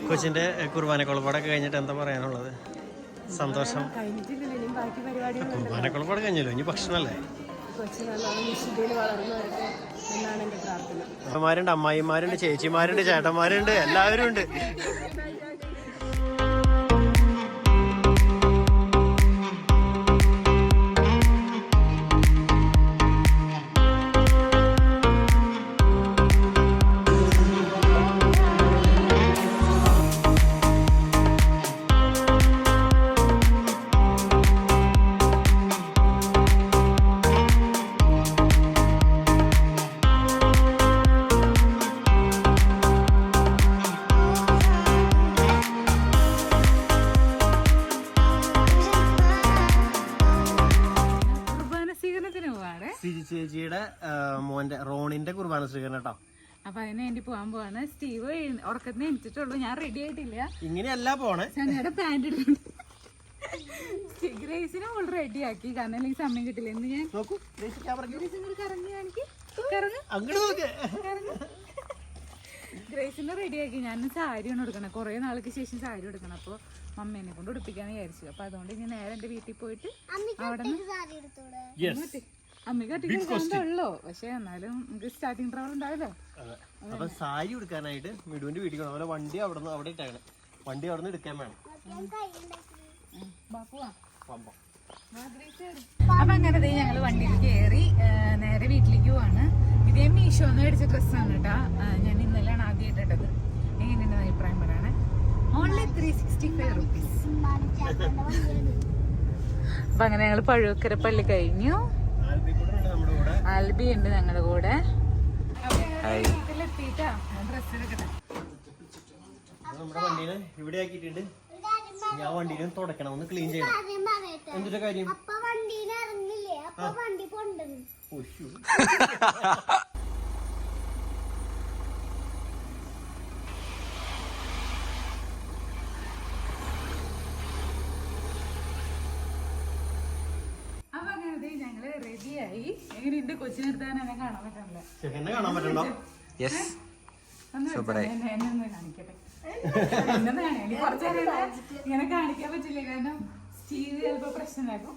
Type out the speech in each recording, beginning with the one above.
കൊച്ചിന്റെ കുർബാനക്കുളപ്പാടൊക്കെ കഴിഞ്ഞിട്ട് എന്താ പറയാനുള്ളത്? സന്തോഷം. കുർബാനക്കുളപ്പാട് കഴിഞ്ഞല്ലോ, ഇനി ഭക്ഷണമല്ലേ. അമ്മമാരുണ്ട്, അമ്മായിമാരുണ്ട്, ചേച്ചിമാരുണ്ട്, ചേട്ടന്മാരുണ്ട്, എല്ലാവരും ഉണ്ട്. ചേച്ചിയുടെ മോന്റെ റോണിന്റെ കുർബാന സ്വീകരണം കേട്ടോ. അപ്പൊ അതിന് വേണ്ടി പോകാൻ പോവാണ്. സ്റ്റീവ് ഉറക്കത്തിന് എണിച്ചിട്ടുള്ളൂ, ഞാൻ റെഡി ആയിട്ടില്ല. ഇങ്ങനെയല്ല പോണേ. ഞങ്ങളുടെ പാന്റ് ഇടുന്നുണ്ട്. ഗ്രേസിനെ ഓൾ റെഡി ആക്കി, കാരണം അല്ലെങ്കിൽ സമയം കിട്ടില്ല. എന്ന് ഞാൻ ഗ്രേസിനെ റെഡി ആക്കി. ഞാൻ സാരിയാണ് എടുക്കണം, കുറെ നാൾക്ക് ശേഷം സാരി എടുക്കണം. അപ്പൊ മമ്മേനെ കൊണ്ട് ഉടുപ്പിക്കാന്ന് വിചാരിച്ചു. അപ്പൊ അതുകൊണ്ട് ഞാൻ നേരെ എന്റെ വീട്ടിൽ പോയിട്ട് അവിടെ അമ്മയ്ക്കുള്ളൂ. പക്ഷെ എന്നാലും നമുക്ക് സ്റ്റാർട്ടിങ് ട്രാവൽ ഉണ്ടാവല്ലോ. അപ്പൊ സാരി എടുക്കാനായിട്ട് മിടുവിന്റെ വീട്ടിൽ പോകണം. വണ്ടി അവിടെ ഇട്ടേക്കണം. വണ്ടി അവിടെ നിന്ന് എടുക്കാൻ വേണം. അപ്പൊ അങ്ങനെ ഞങ്ങള് വണ്ടിയിൽ കയറി നേരെ വീട്ടിലേക്ക് പോവാണ്. ഇതേ മീഷോന്ന് മേടിച്ച ഡ്രസ്സാണ് കേട്ടാ. ഞാൻ ഇന്നലെയാണ് ആദ്യമായിട്ട് ഇട്ടത്. എങ്ങനെയുണ്ട് അഭിപ്രായം പറയണേ. Only 365 rupees. അപ്പൊ അങ്ങനെ ഞങ്ങള് പഴുക്കര പള്ളി കഴിഞ്ഞു. ആൽബി ഉണ്ട് ഞങ്ങളുടെ കൂടെ. വീട്ടിലെത്തിട്ടാ ഡ്രസ് എടുക്കട്ടെ. നമ്മുടെ വണ്ടീനെ ഇവിടെ ആക്കിയിട്ടുണ്ട്. ഞാൻ വണ്ടീനെ തുടക്കണം, ഒന്ന് ക്ലീൻ ചെയ്യണം. എന്തിന്റെ കാര്യം? ഞങ്ങള് റെഡിയായി. എങ്ങനെയുണ്ട് കൊച്ചിനെടുത്താൻ എന്നെ കാണാൻ പറ്റണല്ലോ. കാണാൻ പറ്റണ്ടോ? എന്നൊന്ന് കാണിക്കട്ടെ. എന്നൊന്ന് കാണിക്കാം. കുറച്ചു നേരം ഇങ്ങനെ കാണിക്കാൻ പറ്റില്ല, കാരണം സ്റ്റീവ് ചിലപ്പോ പ്രശ്നമാക്കും.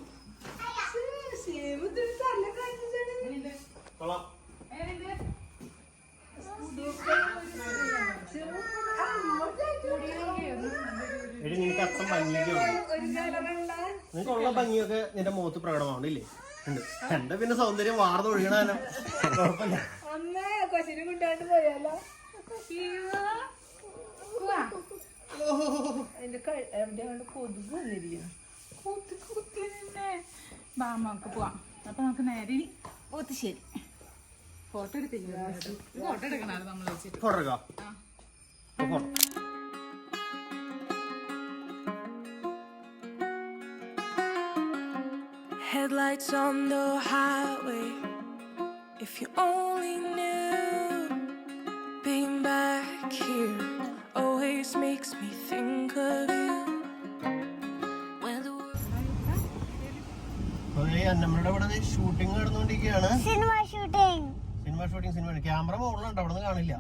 നിനക്കുള്ള ഭംഗിയൊക്കെ നിന്റെ മുഖത്ത് പ്രകടമാവണില്ലേ? ഉണ്ട്. എന്റെ പിന്നെ സൗന്ദര്യം വാർന്ന് ഒഴുകണാനോ കുഴപ്പമില്ല. കൊച്ചിനെ കൊണ്ടാണ്ട് പോയാലോ. നമുക്ക് പോവാം. അപ്പൊ നമുക്ക് നേരെ ശരി ഫോട്ടോ എടുത്തില്ല. ഫോട്ടോ എടുക്കണോ നമ്മൾ വെച്ചിട്ട്? ഫോട്ടോ എടുക്കാം. Headlights on the highway. If you only knew, being back here always makes me think of you. നമ്മുടെ ഇവിടെ ഷൂട്ടിംഗ് നടന്നുകൊണ്ടിരിക്കുകയാണ്. Cinema shooting. ക്യാമറ മുകളിലുണ്ട്, അവിടെ നിന്ന് കാണില്ല.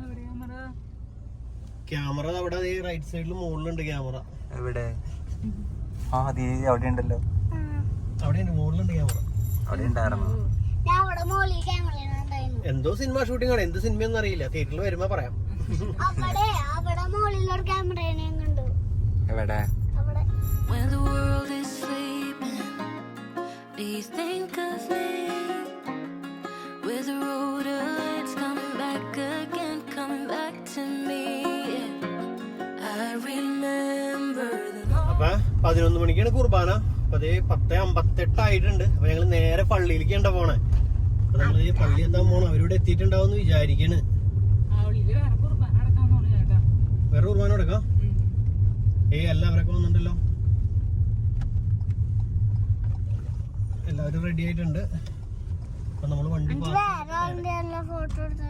ക്യാമറ അവിടെ റൈറ്റ് സൈഡിൽ മുകളിലുണ്ട്. ക്യാമറ എവിടെ? അവിടെ ഉണ്ടല്ലോ. അവിടെ മുകളിലുണ്ട് ക്യാമറ. അവിടെ ഉണ്ടായിരുന്നു. എന്തോ സിനിമ ഷൂട്ടിംഗ് ആണ്. എന്ത് സിനിമയൊന്നും അറിയില്ല. തിയേറ്ററിൽ വരുമ്പോ പറയാം. എവിടെ? അപ്പൊ 11 മണിക്കാണ് കുർബാന. അപ്പൊ 10:58 ആയിട്ടുണ്ട്. അപ്പൊ ഞങ്ങള് നേരെ പള്ളിയിലേക്ക് എന്താ പോണേ. അപ്പൊ നമ്മള് ഈ പള്ളി എന്താ പോണേ, അവരിവിടെ എത്തിയിട്ടുണ്ടാവും വിചാരിക്കണ്. വേറെ കുർബാന എടുക്കാം. എല്ലാവരൊക്കെ വന്നിട്ടുണ്ടല്ലോ. എല്ലാവരും റെഡി ആയിട്ടുണ്ട്. അപ്പൊ നമ്മള് വണ്ടി ഫോട്ടോ എടുത്ത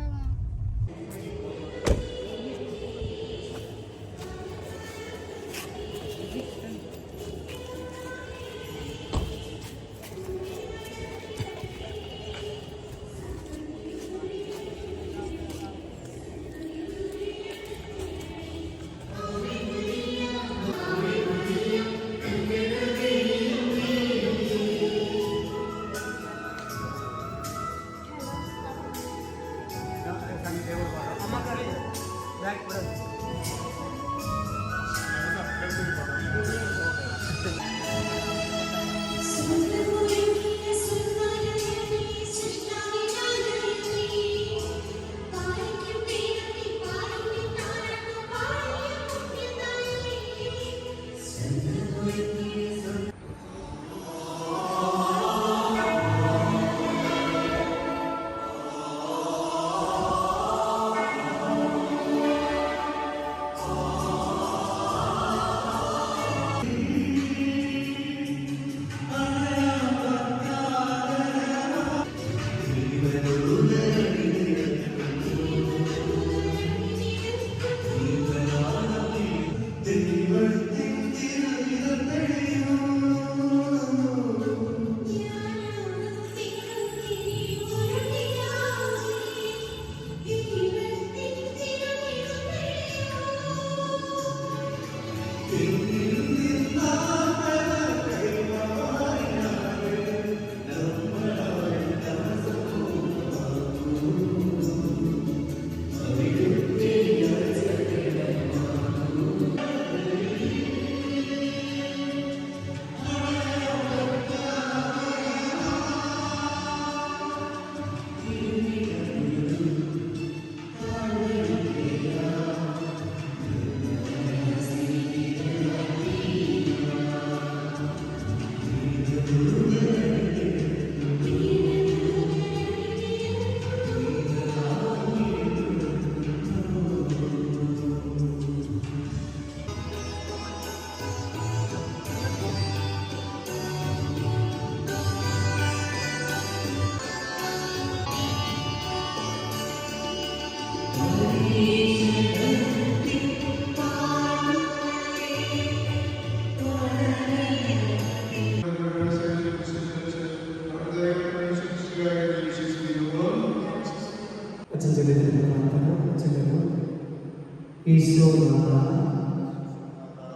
ഈശോ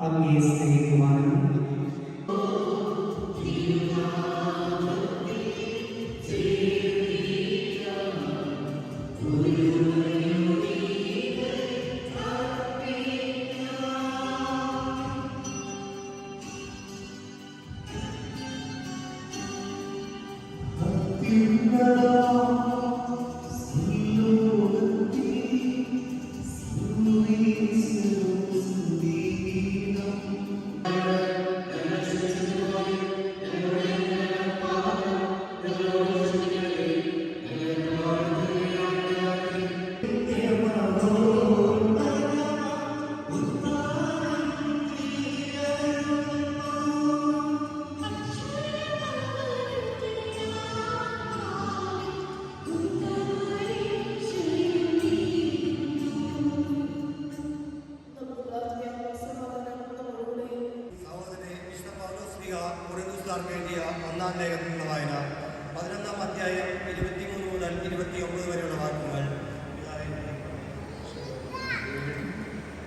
അങ്ങേ സ്നേഹിക്കുവാനും ഒന്നാം ലേഖനത്തിലുള്ള വായന 11-ാം അധ്യായം 23 മുതൽ 29 വരെയുള്ള വാക്യങ്ങൾ.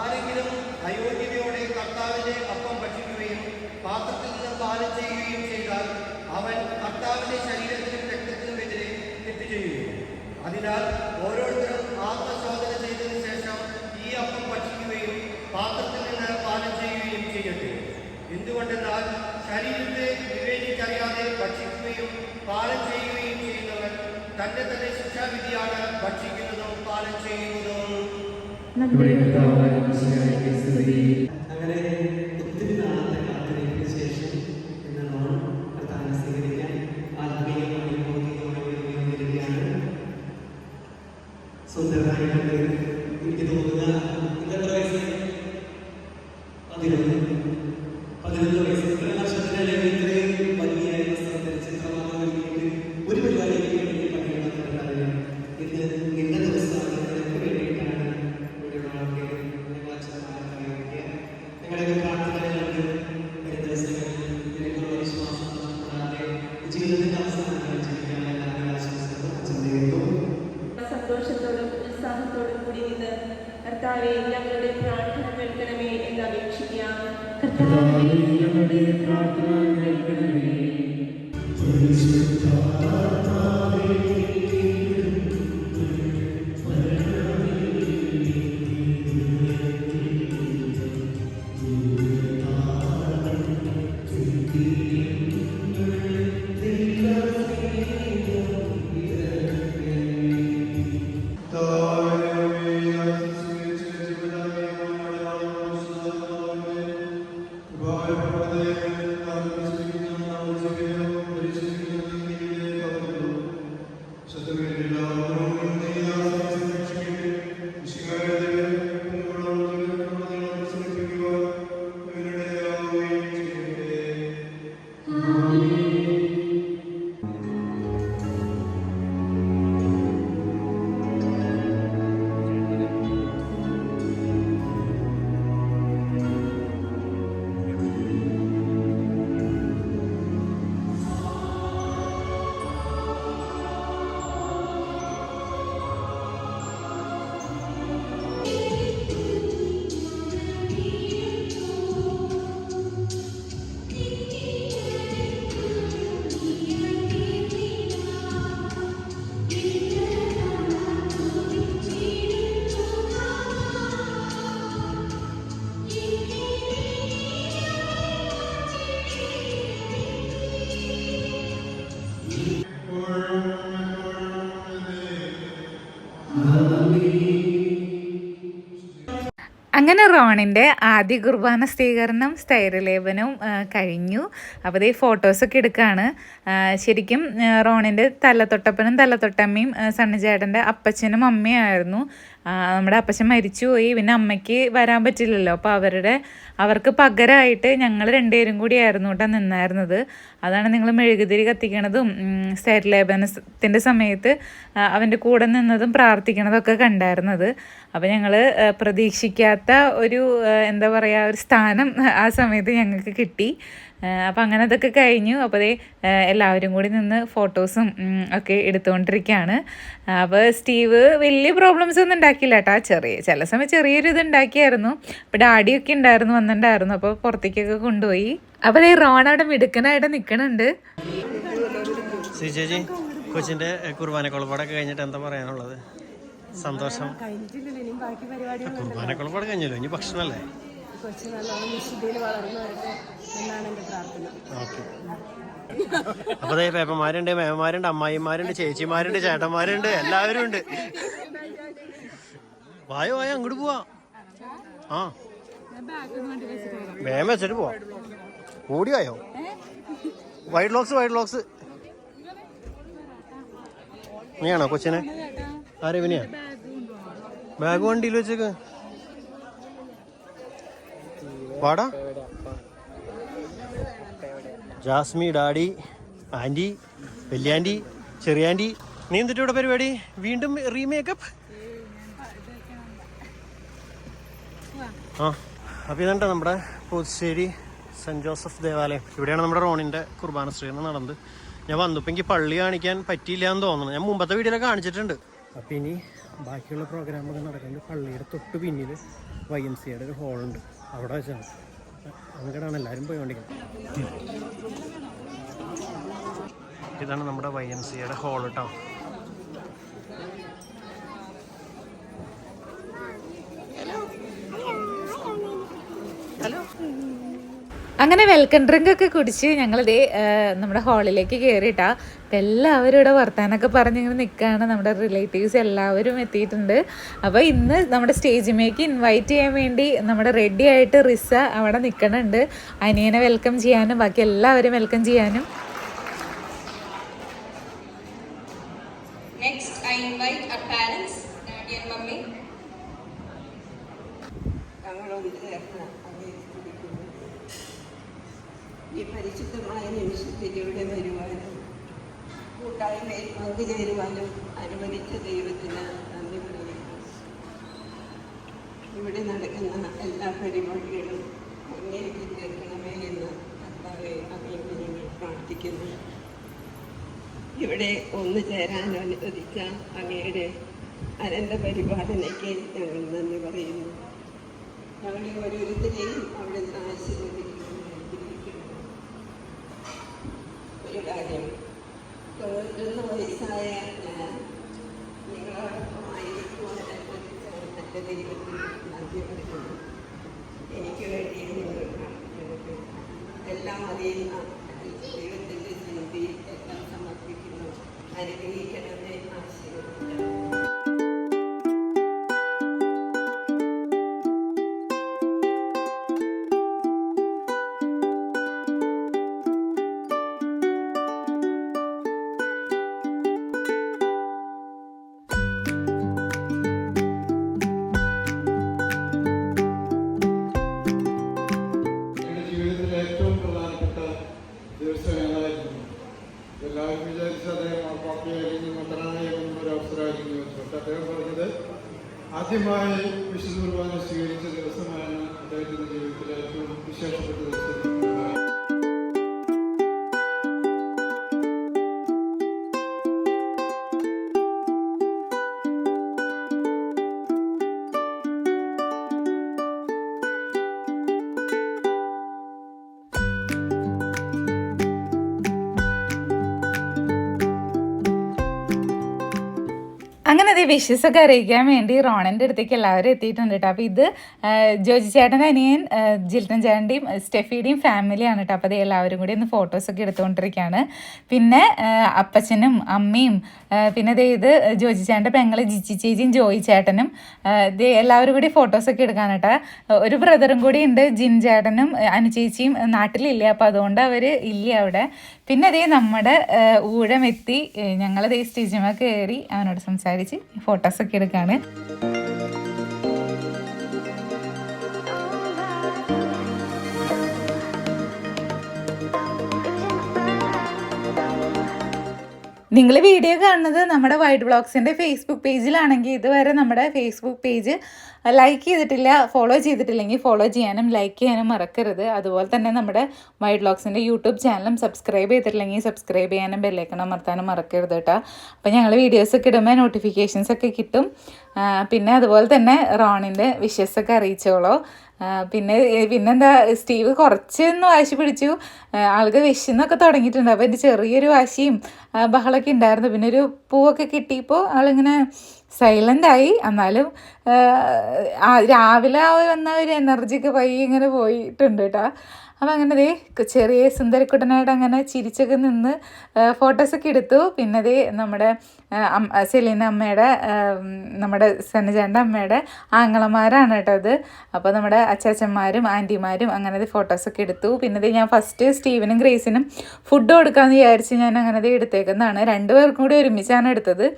ആരെങ്കിലും അയോഗ്യതയോടെ കർത്താവിന്റെ അപ്പം ഭക്ഷിക്കുകയും പാത്രത്തിൽ നിന്ന് പാനം ചെയ്യുകയും ചെയ്താൽ അവൻ കർത്താവിന്റെ ശരീരത്തിനും രക്തത്തിനും എതിരെ തെറ്റ് ചെയ്യുന്നു. അതിനാൽ ഓരോരുത്തരും ആത്മശോധന ചെയ്തതിനു ശേഷം ഈ അപ്പം ഭക്ഷിക്കുകയും പാത്രത്തിൽ നിന്ന് പാനം ചെയ്യുകയും ചെയ്യട്ടെ. എന്തുകൊണ്ടെന്നാൽ ശരീരത്തെ വിവേചിച്ചറിയാതെ ഭക്ഷിക്കുകയും പാനം ചെയ്യുകയും ചെയ്യുന്നവൻ തന്നെ തന്നെ ശിക്ഷാവിധിയാണ് ഭക്ഷിക്കുന്നതും പാനം ചെയ്യുന്നതും. അങ്ങനെ ഒത്തിരി നാളത്തെ കാത്തിരിപ്പിന് ശേഷം ഇന്ന് നാം കർത്താവിനെ സ്വീകരിക്കാൻ ആത്മീയമായി ഭൗതികമായി സുന്ദരനായിട്ട് എനിക്ക് തോന്നുക ഇത്ര വയസ്സ് 11 വയസ്സ്. ഇത്ര വർഷത്തിനല്ലേ ഇത്രയും ഭംഗിയായ വസ്ത്രം ധരിച്ച് ഇത്രമാത്രം ഒരുക്കിയിട്ട് ഒരു പരിപാടിക്ക് വേണ്ടി പങ്കെടുക്കാൻ ഇന്ന് നിന്റെ ദിവസമാണ്. നിനക്ക് വേണ്ടിയിട്ടാണ് ഇവിടെയുള്ള ആൾക്കാർ നിങ്ങളുടെ പ്രാർത്ഥനകളുണ്ട്. വരും ദിവസങ്ങളിൽ നിനക്കുള്ള വിശ്വാസം കൂടാതെ ജീവിതത്തിന്റെ അവസാനങ്ങൾ ജീവിക്കാൻ എല്ലാവരും ആശംസിക്കുന്നു. ചിന്തയെത്തും സന്തോഷത്തോടും ഉത്സാഹത്തോടും കൂടി നിന്ന് കർത്താവെ ഞങ്ങളുടെ പ്രാർത്ഥന കേൾക്കണമേ എന്ന് അപേക്ഷിക്കാം. ഞങ്ങളുടെ പ്രാർത്ഥന കേൾക്കണമേ. പരിശുദ്ധാത്മാവേ അങ്ങനെ റോണിൻ്റെ ആദ്യ കുർബാന സ്വീകരണം സ്ഥൈര്യലേപനവും കഴിഞ്ഞു. അപ്പോൾ ഈ ഫോട്ടോസൊക്കെ എടുക്കുകയാണ്. ശരിക്കും റോണിൻ്റെ തലത്തൊട്ടപ്പനും തലത്തൊട്ടമ്മയും സണ്ണിച്ചേട്ടൻ്റെ അപ്പച്ചനും അമ്മയായിരുന്നു. നമ്മുടെ അപ്പച്ചൻ മരിച്ചുപോയി, പിന്നെ അമ്മയ്ക്ക് വരാൻ പറ്റില്ലല്ലോ. അപ്പോൾ അവർക്ക് പകരമായിട്ട് ഞങ്ങൾ രണ്ടുപേരും കൂടിയായിരുന്നു കേട്ടോ നിന്നായിരുന്നത്. അതാണ് നിങ്ങൾ മെഴുകുതിരി കത്തിക്കണതും സ്ഥൈര്യലേപനത്തിൻ്റെ സമയത്ത് അവൻ്റെ കൂടെ നിന്നതും പ്രാർത്ഥിക്കണതൊക്കെ കണ്ടായിരുന്നത്. അപ്പോൾ ഞങ്ങൾ പ്രതീക്ഷിക്കാത്ത ഒരു എന്താ പറയുക ഒരു സ്ഥാനം ആ സമയത്ത് ഞങ്ങൾക്ക് കിട്ടി. അപ്പം അങ്ങനെ അതൊക്കെ കഴിഞ്ഞു. അപ്പോൾ എല്ലാവരും കൂടി നിന്ന് ഫോട്ടോസും ഒക്കെ എടുത്തുകൊണ്ടിരിക്കുകയാണ്. അപ്പോൾ സ്റ്റീവ് വലിയ പ്രോബ്ലംസ് ഒന്നും ഉണ്ടാക്കിയില്ല കേട്ടോ. ചില സമയം ചെറിയൊരു ഇത് ഉണ്ടാക്കിയായിരുന്നു. അപ്പോൾ ഡാഡിയൊക്കെ വന്നിട്ടുണ്ടായിരുന്നു. അപ്പോൾ പുറത്തേക്കൊക്കെ കൊണ്ടുപോയി. അപ്പോൾ റോൺ അവിടെ മിടുക്കനായിട്ട് നിൽക്കണുണ്ട്. ചേച്ചി കൊച്ചിൻ്റെ കുർബാന കൊളപ്പാടൊക്കെ കഴിഞ്ഞിട്ട് എന്താ പറയാനുള്ളത്? സന്തോഷം. കുർബാന കൊളപ്പാട് കഴിഞ്ഞല്ലോ, ഇനി ഭക്ഷണമല്ലേ? കൊച്ചു നല്ലോണം വിശുദ്ധിയിൽ വളർന്നു വരട്ടെ എന്നാണ് എൻ്റെ പ്രാർത്ഥന. ഓക്കെ. അപ്പൊ അതേ പേപ്പന്മാരുണ്ട്, മേമന്മാരുണ്ട്, അമ്മായിമാരുണ്ട്, ചേച്ചിമാരുണ്ട്, ചേട്ടന്മാരുണ്ട്, എല്ലാവരും ഉണ്ട്. വായോ അങ്ങോട്ട് പോവാ. ആ വേഗം വെച്ചിട്ട് പോവാ. ഓടിയായോ? വൈറ്റ് ലോക്സ് നീയാണോ കൊച്ചിനെ? ആരെ വിനിയാ? ബാഗ് വണ്ടിയിൽ വെച്ചേക്ക് വാടാ. ജാസ്മി, ഡാഡി, ആൻറ്റി, വലിയാൻറ്റി, ചെറിയാൻറ്റി. നീ എന്നിട്ട് ഇവിടെ പരിപാടി? വീണ്ടും റീമേക്കപ്പ്? അപ്പോൾ ഇതുണ്ട് നമ്മുടെ പുതുശ്ശേരി സെൻറ്റ് ജോസഫ് ദേവാലയം. ഇവിടെയാണ് നമ്മുടെ റോണിൻ്റെ കുർബാന സ്വീകരണം നടന്നത്. ഞാൻ വന്നപ്പോൾ എനിക്ക് പള്ളി കാണിക്കാൻ പറ്റിയില്ല എന്ന് തോന്നുന്നു. ഞാൻ മുമ്പത്തെ വീഡിയോയിലൊക്കെ കാണിച്ചിട്ടുണ്ട്. അപ്പോൾ ഇനി ബാക്കിയുള്ള പ്രോഗ്രാമൊക്കെ നടക്കുന്നത് പള്ളിയുടെ തൊട്ട് പിന്നിൽ YMCA ഒരു ഹോളുണ്ട്, അവിടെ വെച്ചാണ്. അങ്ങനെയാണ് എല്ലാവരും പോയിക്കൊണ്ടിരിക്കുന്നത്. ഇതാണ് നമ്മുടെ YMCA ഹോൾ കേട്ടോ. അങ്ങനെ വെൽക്കം ഡ്രിങ്ക് ഒക്കെ കുടിച്ച് ഞങ്ങളിതേ നമ്മുടെ ഹാളിലേക്ക് കയറിയിട്ടാ. അപ്പം എല്ലാവരും ഇവിടെ വർത്താനൊക്കെ പറഞ്ഞിങ്ങനെ നിൽക്കുകയാണ്. നമ്മുടെ റിലേറ്റീവ്സ് എല്ലാവരും എത്തിയിട്ടുണ്ട്. അപ്പോൾ ഇന്ന് നമ്മുടെ സ്റ്റേജിലേക്ക് ഇൻവൈറ്റ് ചെയ്യാൻ വേണ്ടി നമ്മുടെ റെഡി ആയിട്ട് റിസ അവിടെ നിൽക്കണുണ്ട്. അനിയനെ വെൽക്കം ചെയ്യാനും ബാക്കി എല്ലാവരും വെൽക്കം ചെയ്യാനും. Next, I invite our parents, Daddy and Mummy. ഈ പരിശുദ്ധമായ നിമിഷത്തിലൂടെ വരുവാനും കൂട്ടായ്മയിൽ പങ്കുചേരുവാനും അനുവദിച്ച ദൈവത്തിന് നന്ദി പറയുന്നു. ഇവിടെ നടക്കുന്ന എല്ലാ പരിപാടികളും അങ്ങേക്ക് തീർക്കണമേ എന്ന് കർത്താവെ അങ്ങേക്ക് ഞങ്ങൾ പ്രാർത്ഥിക്കുന്നു. ഇവിടെ ഒന്നു ചേരാൻ അനുവദിച്ച അങ്ങയുടെ അനന്ത പരിപാലനയ്ക്ക് ഞങ്ങൾ നന്ദി പറയുന്നു. ഞങ്ങളെ ഓരോരുത്തരെയും അവിടെ ആശീർവദിക്കുന്നു. ഒരു കാര്യം, 91 വയസ്സായ ഞാൻ നിങ്ങളോടൊപ്പമായിരിക്കുവാൻ അനുവദിച്ച ദൈവത്തിന് നന്ദി പറയുന്നു. എനിക്ക് വേണ്ടി നിങ്ങൾ പ്രാർത്ഥിക്കുന്നത് എല്ലാം അറിയുന്ന ദൈവത്തിൻ്റെ സന്നിധിയിൽ എല്ലാം സമർപ്പിക്കുന്നു. അനുഗ്രഹിക്കണമേ, ആശീർവദിക്കണം. എന്നിട്ട് അദ്ദേഹം പറഞ്ഞത് ആദ്യമായി വിശുദ്ധ കുർബാന സ്വീകരിച്ച ദിവസമാണ് അദ്ദേഹത്തിൻ്റെ ജീവിതത്തിലെ ഏറ്റവും വിശേഷപ്പെട്ട ദിവസം. അങ്ങനെ അത് വിഷസൊക്കെ അറിയിക്കാൻ വേണ്ടി റോണൻ്റെ അടുത്തേക്ക് എല്ലാവരും എത്തിയിട്ടുണ്ട് കേട്ടോ. അപ്പോൾ ഇത് ജോജി ചേട്ടൻ്റെ അനിയൻ ജിൽട്ടൻ ചേട്ടൻ്റെയും സ്റ്റെഫിയുടെയും ഫാമിലിയാണ് കേട്ടോ. അപ്പോൾ അത് എല്ലാവരും കൂടി ഒന്ന് ഫോട്ടോസൊക്കെ എടുത്തുകൊണ്ടിരിക്കുകയാണ്. പിന്നെ അപ്പച്ചനും അമ്മയും പിന്നെ ഇത് ജോജി ചേട്ടൻ്റെ പെങ്ങൾ ജിച്ചി ചേച്ചിയും ജോയി ചേട്ടനും എല്ലാവരും കൂടി ഫോട്ടോസൊക്കെ എടുക്കാൻ കേട്ടോ. ഒരു ബ്രദറും കൂടി ഉണ്ട്, ജിൻ ചേട്ടനും അനുചേച്ചിയും നാട്ടിലില്ല, അപ്പോൾ അതുകൊണ്ട് അവർ ഇല്ല അവിടെ. പിന്നെ അതേ നമ്മുടെ ഊഴമെത്തി, ഞങ്ങളതേ സ്റ്റേജിന്മേൽ കയറി അവനോട് സംസാരിച്ച് ഫോട്ടോസൊക്കെ എടുക്കുകയാണ്. നിങ്ങൾ വീഡിയോ കാണുന്നത് നമ്മുടെ വൈറ്റ് വ്ളോഗ്സിൻ്റെ ഫേസ്ബുക്ക് പേജിലാണെങ്കിൽ ഇതുവരെ നമ്മുടെ ഫേസ്ബുക്ക് പേജ് ലൈക്ക് ചെയ്തിട്ടില്ല, ഫോളോ ചെയ്തിട്ടില്ലെങ്കിൽ ഫോളോ ചെയ്യാനും ലൈക്ക് ചെയ്യാനും മറക്കരുത്. അതുപോലെ തന്നെ നമ്മുടെ വൈറ്റ് വ്ളോഗ്സിൻ്റെ യൂട്യൂബ് ചാനലും സബ്സ്ക്രൈബ് ചെയ്തിട്ടില്ലെങ്കിൽ സബ്സ്ക്രൈബ് ചെയ്യാനും ബെല്ലൈക്കൺ അമർത്താനും മറക്കരുത് കേട്ടോ. അപ്പോൾ ഞങ്ങൾ വീഡിയോസൊക്കെ ഇടുമ്പോൾ നോട്ടിഫിക്കേഷൻസൊക്കെ കിട്ടും. പിന്നെ അതുപോലെ തന്നെ റോണിൻ്റെ വിഷസൊക്കെ അറിയിച്ചോളൂ. പിന്നെന്താ സ്റ്റീവ് കുറച്ചൊന്ന് വാശി പിടിച്ചു, ആൾക്ക് വിശന്നൊക്കെ തുടങ്ങിയിട്ടുണ്ട്. അപ്പോൾ എൻ്റെ ചെറിയൊരു വാശിയും ബഹളമൊക്കെ ഉണ്ടായിരുന്നു. പിന്നെ ഒരു പൂവൊക്കെ കിട്ടിയപ്പോൾ ആളിങ്ങനെ സൈലൻ്റായി. എന്നാലും രാവിലെ വന്ന ഒരു എനർജിക്ക് പയ്യെ ഇങ്ങനെ പോയിട്ടുണ്ട് കേട്ടോ. അപ്പോൾ അങ്ങനെ ചെറിയ സുന്ദരക്കുട്ടനായിട്ട് അങ്ങനെ ചിരിച്ചൊക്കെ നിന്ന് ഫോട്ടോസൊക്കെ എടുത്തു. പിന്നെ നമ്മുടെ സെലീന അമ്മയുടെ നമ്മുടെ സന്നജാൻ്റെ അമ്മയുടെ ആങ്ങളമാരാണ് കേട്ടോ അത്. അപ്പോൾ നമ്മുടെ അച്ചാച്ചന്മാരും ആൻറ്റിമാരും അങ്ങനെ ഫോട്ടോസൊക്കെ എടുത്തു. പിന്നെ ഞാൻ ഫസ്റ്റ് സ്റ്റീവനും ഗ്രേസിനും ഫുഡ് കൊടുക്കാമെന്ന് വിചാരിച്ച് ഞാൻ അങ്ങനെ എടുത്തേക്കുന്നതാണ്. രണ്ടുപേർക്കും കൂടി ഒരുമിച്ചാണ് എടുത്തത്.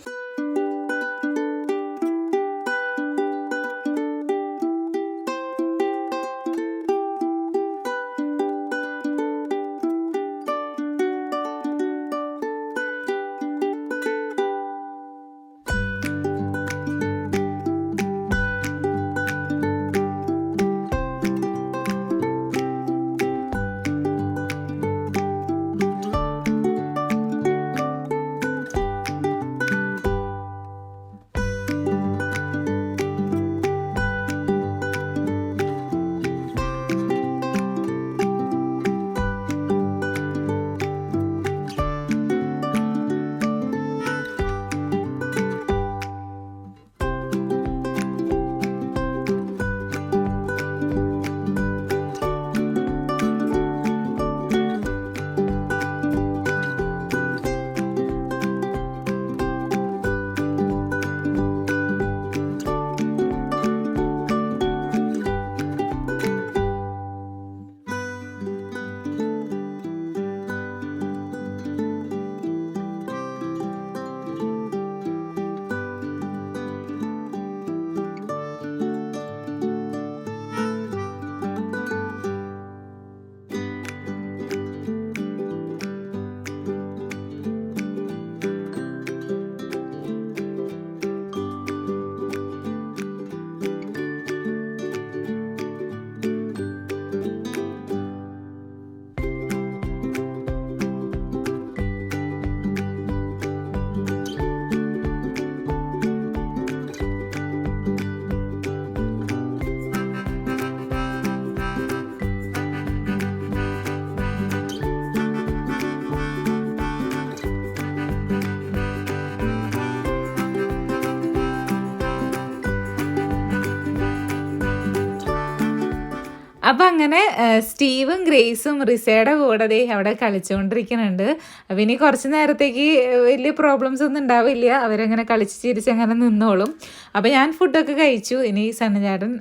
അപ്പം അങ്ങനെ സ്റ്റീവും ഗ്രേസും റിസയുടെ കൂടെ അവിടെ കളിച്ചുകൊണ്ടിരിക്കുന്നുണ്ട്. അപ്പം ഇനി കുറച്ച് നേരത്തേക്ക് വലിയ പ്രോബ്ലംസ് ഒന്നും ഉണ്ടാവില്ല, അവരങ്ങനെ കളിച്ച് ചിരിച്ച് അങ്ങനെ നിന്നോളും. അപ്പം ഞാൻ ഫുഡൊക്കെ കഴിച്ചു. ഇനി സണ്ണചാടൻ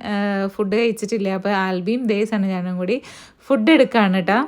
ഫുഡ് കഴിച്ചിട്ടില്ല. അപ്പോൾ ആൽബിയും സണ്ണചാടനും കൂടി ഫുഡ് എടുക്കുകയാണ് കേട്ടോ.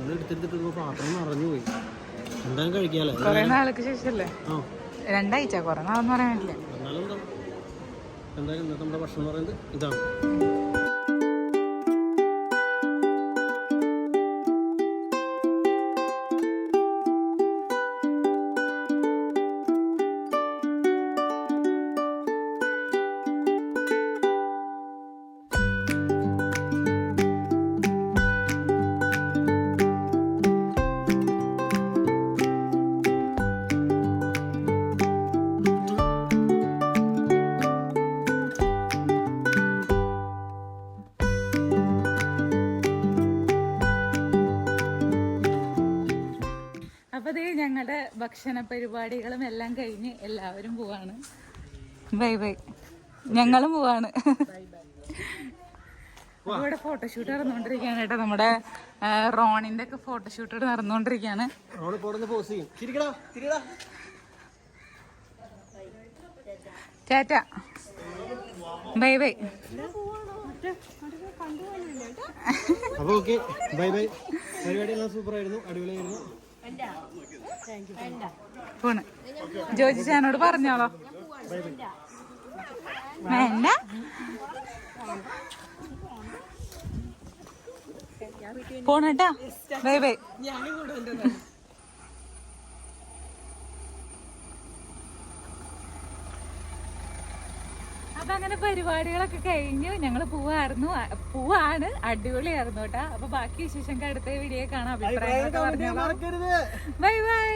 നമ്മൾ എടുത്തെടുത്തിട്ട് പാത്രം നിറഞ്ഞു പോയി. എന്തായാലും കഴിക്കാല്ലേ? കൊറേ നാൾക്ക് ശേഷല്ലേ? 2 ആഴ്ച, കൊറേ നാളെന്ന് പറയാൻ പറ്റില്ല. എന്നാലും എന്തായാലും ഇന്നത്തെ നമ്മുടെ ഭക്ഷണം എന്ന് പറയുന്നത് ഇതാണ്. അപ്പൊ ദേ ഞങ്ങളുടെ ഭക്ഷണ പരിപാടികളും എല്ലാം കഴിഞ്ഞ് എല്ലാവരും പോവാണ്. Bye bye. ഞങ്ങളും പോവാണ്. ഇവിടെ ഫോട്ടോഷൂട്ട് നടന്നുകൊണ്ടിരിക്കുകയാണ് കേട്ടോ. നമ്മുടെ റോണിന്റെ ഒക്കെ ഫോട്ടോഷൂട്ട് നടന്നുകൊണ്ടിരിക്കുകയാണ്. Tata, bye bye. അപ്പൊ ഓക്കെ, ബൈ ബൈ. പരിപാടിയെല്ലാം സൂപ്പർ ആയിരുന്നു, അടിപൊളിയായിരുന്നു. പോണ് ജോജി ചാനോട് പറഞ്ഞോളോ. വേണ്ട, പോണേട്ടാ. Bye bye. അപ്പൊ അങ്ങനെ പരിപാടികളൊക്കെ കഴിഞ്ഞു. ഞങ്ങള് പോവാണ്. അടിപൊളിയായിരുന്നു കേട്ടാ. അപ്പൊ ബാക്കി വിശേഷം അടുത്ത വീഡിയോ കാണാം. അഭിപ്രായങ്ങളൊക്കെ പറഞ്ഞോളാം. Bye bye.